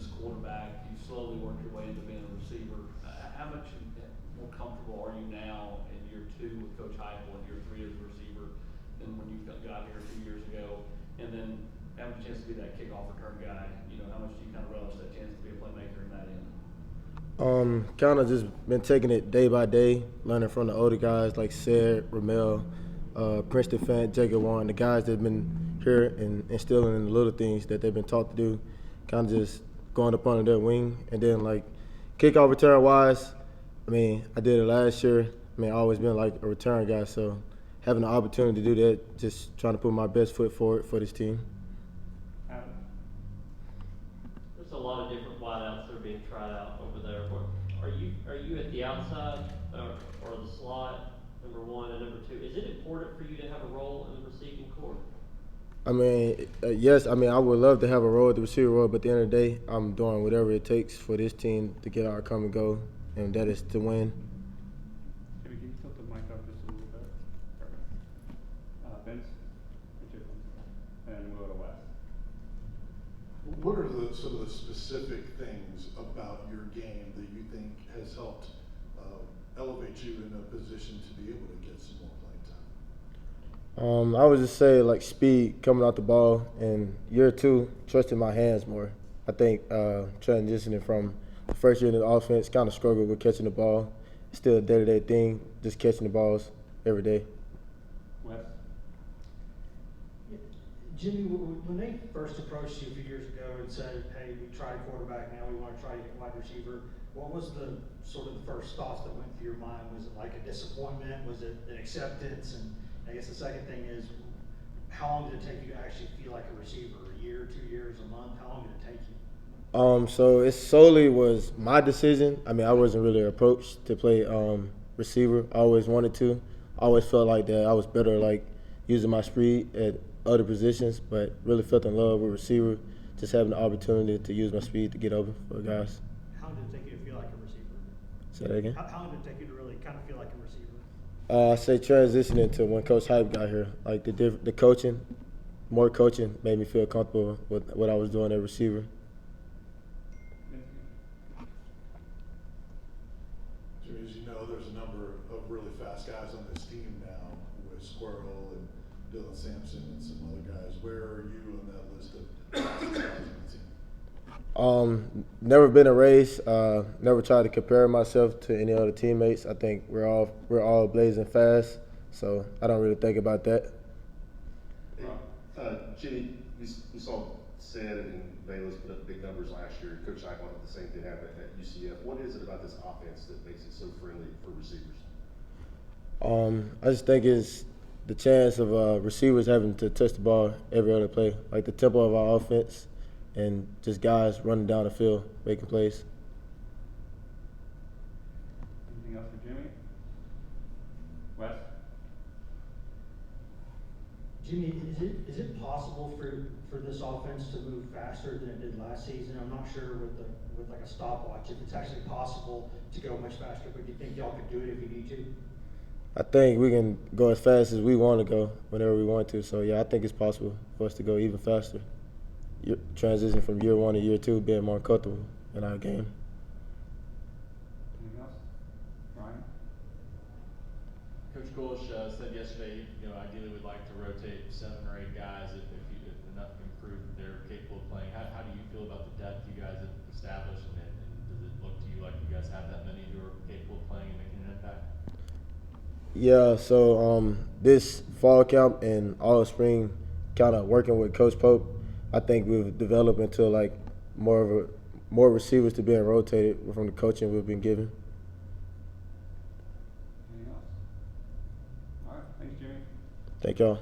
as quarterback. You've slowly worked your way into being a receiver. How much more comfortable are you now in year 2 with Coach Heupel and year 3 as a receiver than when you got here 2 years ago? And then having a chance to be that kickoff return guy, how much do you kind of relish that chance to be a playmaker in that end? Kind of just been taking it day by day, learning from the older guys like Sid, Ramel, Princeton Fant, Jacob Warren, the guys that have been here and instilling in the little things that they've been taught to do, kind of just going up under their wing. And then like kickoff return wise, I did it last year. I've always been like a return guy, so having the opportunity to do that, just trying to put my best foot forward for this team. There's a lot of different wideouts that are being tried out over there. Are you at the outside or the slot, number 1, and number 2? Is it important for you to have a role in the receiving corps? Yes. I would love to have a role at the receiver role, but at the end of the day, I'm doing whatever it takes for this team to get our come and go, and that is to win. Can you tilt the mic up just a little bit? Perfect. Vince, and we'll go to Wes. What are some of the specific things about your game that you think has helped elevate you in a position to be able to get some more playing time? I would just say like speed coming out the ball, and year 2, trusting my hands more. I think transitioning from the first year in the offense, kind of struggled with catching the ball. Still a day-to-day thing, just catching the balls every day. Wes? Jimmy, when they first approached you a few years ago and said, hey, we tried quarterback, now we want to try to get wide receiver, what was the sort of the first thoughts that went through your mind? Was it like a disappointment? Was it an acceptance? And I guess the second thing is, how long did it take you to actually feel like a receiver? A year, 2 years, a month? How long did it take you? So it solely was my decision. I wasn't really approached to play receiver. I always wanted to. I always felt like that I was better like using my speed at other positions, but really felt in love with receiver, just having the opportunity to use my speed to get open for guys. How long did it take you to feel like a receiver? Say that again? How long did it take you to really kind of feel like a receiver? I say transitioning to when Coach Hype got here, like the coaching, more coaching made me feel comfortable with what I was doing at receiver. Jimmy, as you know, there's a number of really fast guys on this team now with Squirrel and Dylan Sampson and some other guys. Where are you on that list of fastest guys on the team? Never been a race. Never tried to compare myself to any other teammates. I think we're all blazing fast, so I don't really think about that. Jimmy, we saw Sid and Bayless put up big numbers last year. Coach Heupel had the same thing happen at UCF. What is it about this offense that makes it so friendly for receivers? I just think it's the chance of receivers having to touch the ball every other play, like the tempo of our offense, and just guys running down the field making plays. Anything else for Jimmy? Wes? Jimmy, is it possible for this offense to move faster than it did last season? I'm not sure with like a stopwatch if it's actually possible to go much faster, but do you think y'all could do it if you need to? I think we can go as fast as we want to go whenever we want to. So, yeah, I think it's possible for us to go even faster. Transition from year 1 to year 2, being more comfortable in our game. Anything else? Ryan? Coach Gulch said yesterday, ideally we'd like to rotate 7 or 8 guys if enough improve they're capable of playing. How do you feel about the depth you guys have established, and does it look to you like you guys have that many who are capable of playing and making an impact? Yeah, so this fall camp and all spring, kind of working with Coach Pope, I think we've developed into like more receivers to being rotated from the coaching we've been given. Anything else? All right, thanks, Jimmy. Thank y'all.